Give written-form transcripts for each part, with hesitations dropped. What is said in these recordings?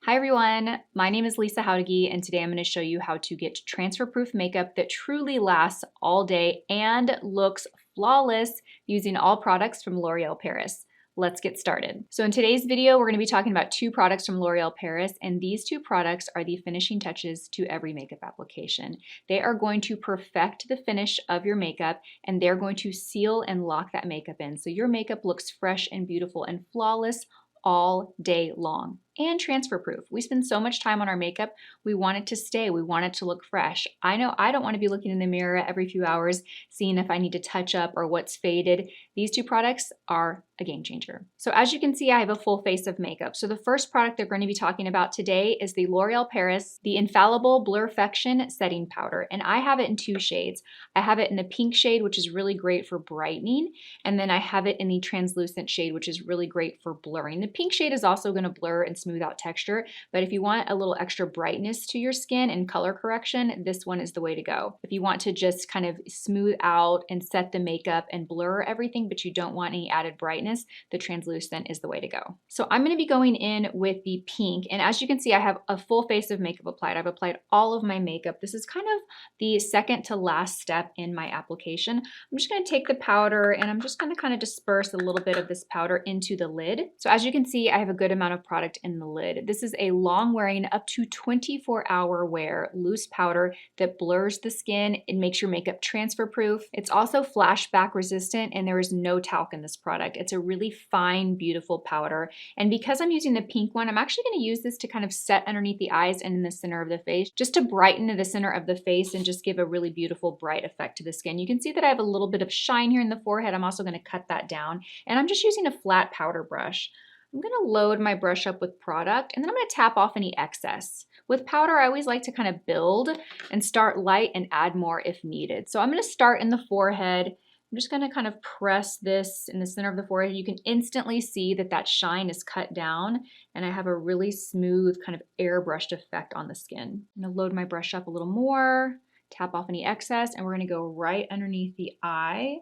Hi everyone, my name is Lisa Howdegi and today I'm going to show you how to get transfer-proof makeup that truly lasts all day and looks flawless using all products from L'Oreal Paris. Let's get started. So in today's video, we're going to be talking about two products from L'Oreal Paris, and these two products are the finishing touches to every makeup application. They are going to perfect the finish of your makeup and they're going to seal and lock that makeup in. So your makeup looks fresh and beautiful and flawless all day long. And transfer proof. We spend so much time on our makeup, we want it to stay, we want it to look fresh. I know I don't want to be looking in the mirror every few hours, seeing if I need to touch up or what's faded. These two products are a game changer. So as you can see, I have a full face of makeup. So the first product they're going to be talking about today is the L'Oreal Paris, the Infallible Blurfection Setting Powder. And I have it in two shades. I have it in the pink shade, which is really great for brightening. And then I have it in the translucent shade, which is really great for blurring. The pink shade is also going to blur and smooth out texture, but if you want a little extra brightness to your skin and color correction, this one is the way to go. If you want to just kind of smooth out and set the makeup and blur everything, but you don't want any added brightness, the translucent is the way to go. So I'm going to be going in with the pink, and as you can see, I have a full face of makeup applied. I've applied all of my makeup. This is kind of the second to last step in my application. I'm just going to take the powder and I'm just going to kind of disperse a little bit of this powder into the lid. So as you can see, I have a good amount of product in the lid. This is a long wearing up to 24-hour wear loose powder that blurs the skin. It makes your makeup transfer proof. It's also flashback resistant and there is no talc in this product. It's a really fine, beautiful powder. And because I'm using the pink one, I'm actually going to use this to kind of set underneath the eyes and in the center of the face, just to brighten the center of the face and just give a really beautiful bright effect to the skin. You can see that I have a little bit of shine here in the forehead. I'm also going to cut that down. And I'm just using a flat powder brush. I'm going to load my brush up with product and then I'm going to tap off any excess. With powder, I always like to kind of build and start light and add more if needed. So I'm going to start in the forehead. I'm just going to kind of press this in the center of the forehead. You can instantly see that that shine is cut down and I have a really smooth kind of airbrushed effect on the skin. I'm going to load my brush up a little more, tap off any excess, and we're going to go right underneath the eye.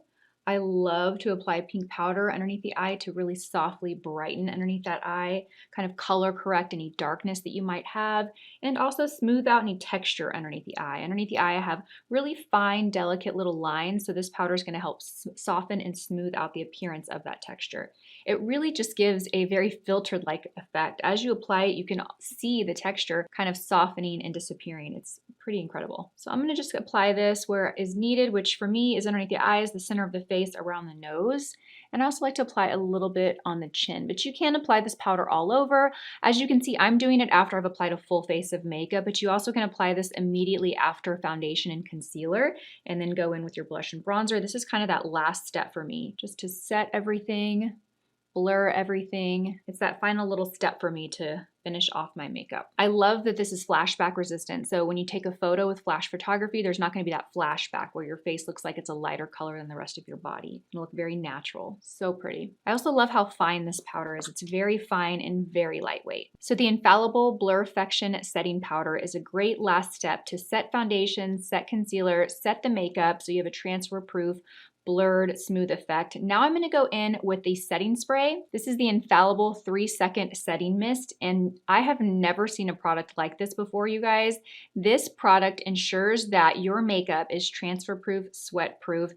I love to apply pink powder underneath the eye to really softly brighten underneath that eye, kind of color correct any darkness that you might have, and also smooth out any texture underneath the eye. Underneath the eye, I have really fine, delicate little lines, so this powder is going to help soften and smooth out the appearance of that texture. It really just gives a very filtered-like effect. As you apply it, you can see the texture kind of softening and disappearing. It's pretty incredible. So I'm going to just apply this where is needed, which for me is underneath the eyes, the center of the face, around the nose. And I also like to apply a little bit on the chin, but you can apply this powder all over. As you can see, I'm doing it after I've applied a full face of makeup, but you also can apply this immediately after foundation and concealer and then go in with your blush and bronzer. This is kind of that last step for me, just to set everything, blur everything. It's that final little step for me to finish off my makeup. I love that this is flashback resistant. So when you take a photo with flash photography, there's not going to be that flashback where your face looks like it's a lighter color than the rest of your body. It'll look very natural. So pretty. I also love how fine this powder is. It's very fine and very lightweight. So the Infallible Blurfection Setting Powder is a great last step to set foundation, set concealer, set the makeup so you have a transfer proof, blurred, smooth effect. Now I'm going to go in with the setting spray. This is the Infallible 3-second setting mist, and I have never seen a product like this before, you guys. This product ensures that your makeup is transfer proof, sweat proof,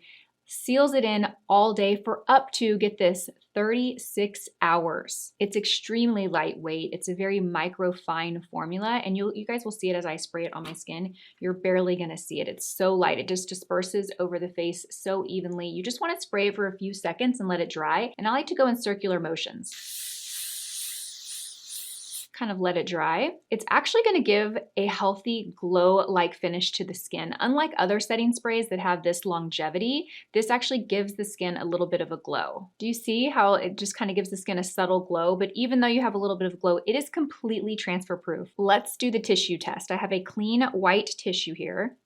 seals it in all day for up to, get this, 36 hours. It's extremely lightweight. It's a very micro fine formula, and you guys will see it as I spray it on my skin. You're barely gonna see it. It's so light. It just disperses over the face so evenly. You just want to spray it for a few seconds and let it dry. And I like to go in circular motions. Kind of let it dry. It's actually going to give a healthy glow-like finish to the skin. Unlike other setting sprays that have this longevity, this actually gives the skin a little bit of a glow. Do you see how it just kind of gives the skin a subtle glow? But even though you have a little bit of glow, it is completely transfer proof. Let's do the tissue test. I have a clean white tissue here.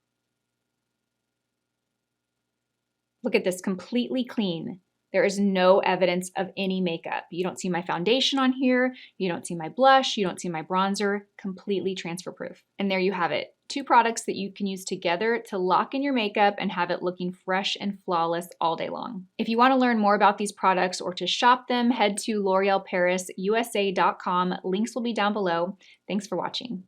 Look at this, completely clean. There is no evidence of any makeup. You don't see my foundation on here. You don't see my blush. You don't see my bronzer. Completely transfer proof. And there you have it. 2 products that you can use together to lock in your makeup and have it looking fresh and flawless all day long. If you want to learn more about these products or to shop them, head to l'orealparisusa.com. Links will be down below. Thanks for watching.